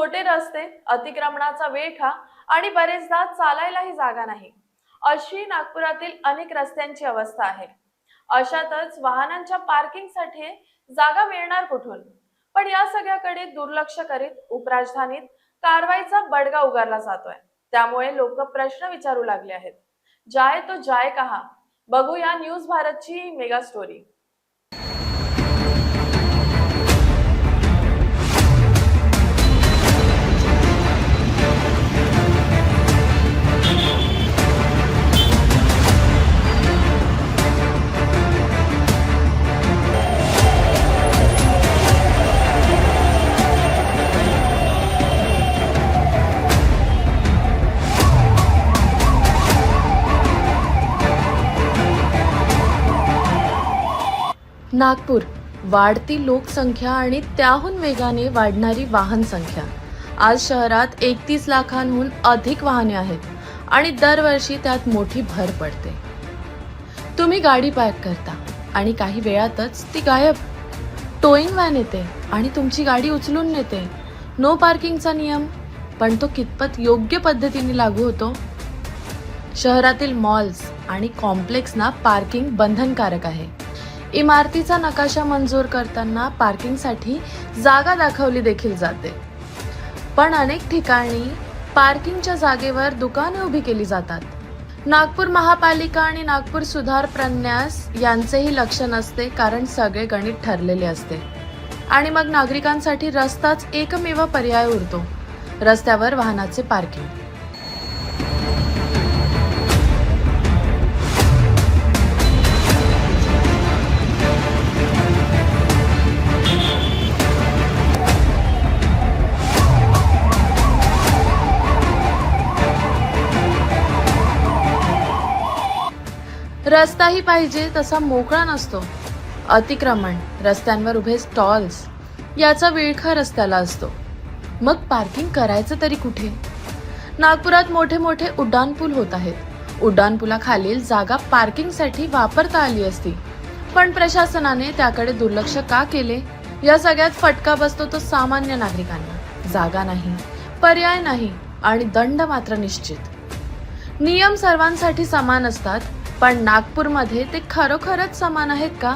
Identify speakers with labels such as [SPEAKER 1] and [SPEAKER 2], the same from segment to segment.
[SPEAKER 1] छोटे रस्ते, अतिक्रमणाचा वेठा आणि बरेचदा चालायलाही जागा नाही, अशी नागपुरातील अनेक रस्त्यांची अवस्था आहे। अशातच वाहनांच्या पार्किंगसाठी जागा मिळणार कुठून? पण या सगळ्याकडे दुर्लक्ष करीत उपराजधानीत कारवाईचा बडगा उगारला जातोय। त्यामुळे लोक प्रश्न विचारू लागले आहेत, जाए तो जाए कहा? बघूया न्यूज भारतची मेगा स्टोरी।
[SPEAKER 2] नागपूर, वाढती लोकसंख्या आणि त्याहून वेगाने वाढणारी वाहन संख्या। आज शहरात 31 लाखांहून अधिक वाहने आहेत आणि दरवर्षी त्यात मोठी भर पडते। तुम्ही गाडी पार्क करता आणि काही वेळातच ती गायब। टोईंग व्हॅन येते आणि तुमची गाडी उचलून नेते। नो पार्किंगचा नियम, पण तो कितपत योग्य पद्धतीने लागू होतो? शहरातील मॉल्स आणि कॉम्प्लेक्सना पार्किंग बंधनकारक आहे। इमारतीचा नकाशा मंजूर करताना पार्किंगसाठी जागा दाखवली देखील जाते, पण अनेक ठिकाणी पार्किंगच्या जागेवर दुकाने उभी केली जातात। नागपूर महापालिका आणि नागपूर सुधार प्रन्यास यांचेही लक्ष नसते, कारण सगळे गणित ठरलेले असते आणि मग नागरिकांसाठी रस्ताच एकमेव पर्याय उरतो, रस्त्यावर वाहनाचे पार्किंग। रस्ताही पाहिजे तसा मोकळा नसतो। अतिक्रमण, रस्त्यांवर उभे स्टॉल्स याचा विळखा रस्त्याला असतो। मग पार्किंग करायचं तरी कुठे? नागपुरात मोठे मोठे उड्डाणपूल होत आहेत। उड्डाणपुलाखालील जागा पार्किंगसाठी वापरता आली असती, पण प्रशासनाने त्याकडे दुर्लक्ष का केले? या सगळ्यात फटका बसतो तो सामान्य नागरिकांना। जागा नाही, पर्याय नाही आणि दंड मात्र निश्चित। नियम सर्वांसाठी समान असतात, पण नागपूरमध्ये ते खरोखरच समान आहेत का?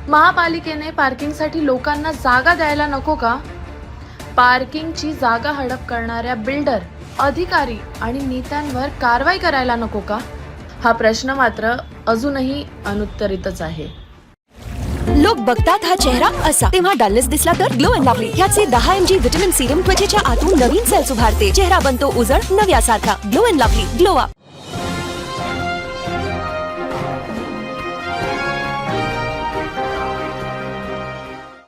[SPEAKER 2] महापालिकेने पार्किंगसाठी लोकांना जागा द्यायला नको का? पार्किंगची जागा हडप करणाऱ्या बिल्डर, अधिकारी आणि नेत्यांवर कारवाई करायला नको का? हा प्रश्न मात्र अजूनही अनुत्तरितच आहे।
[SPEAKER 3] लोक बघतात हा चेहरा असा, तेव्हा डलनेस दिसला तर ग्लो अँड लवली ह्याचे 10 mg विटामिन सिरम त्वचेच्या आतून नवीन सेल्स उभारते। चेहरा बनतो उजळ नव्यासारखा। Glow and lovely, glow up.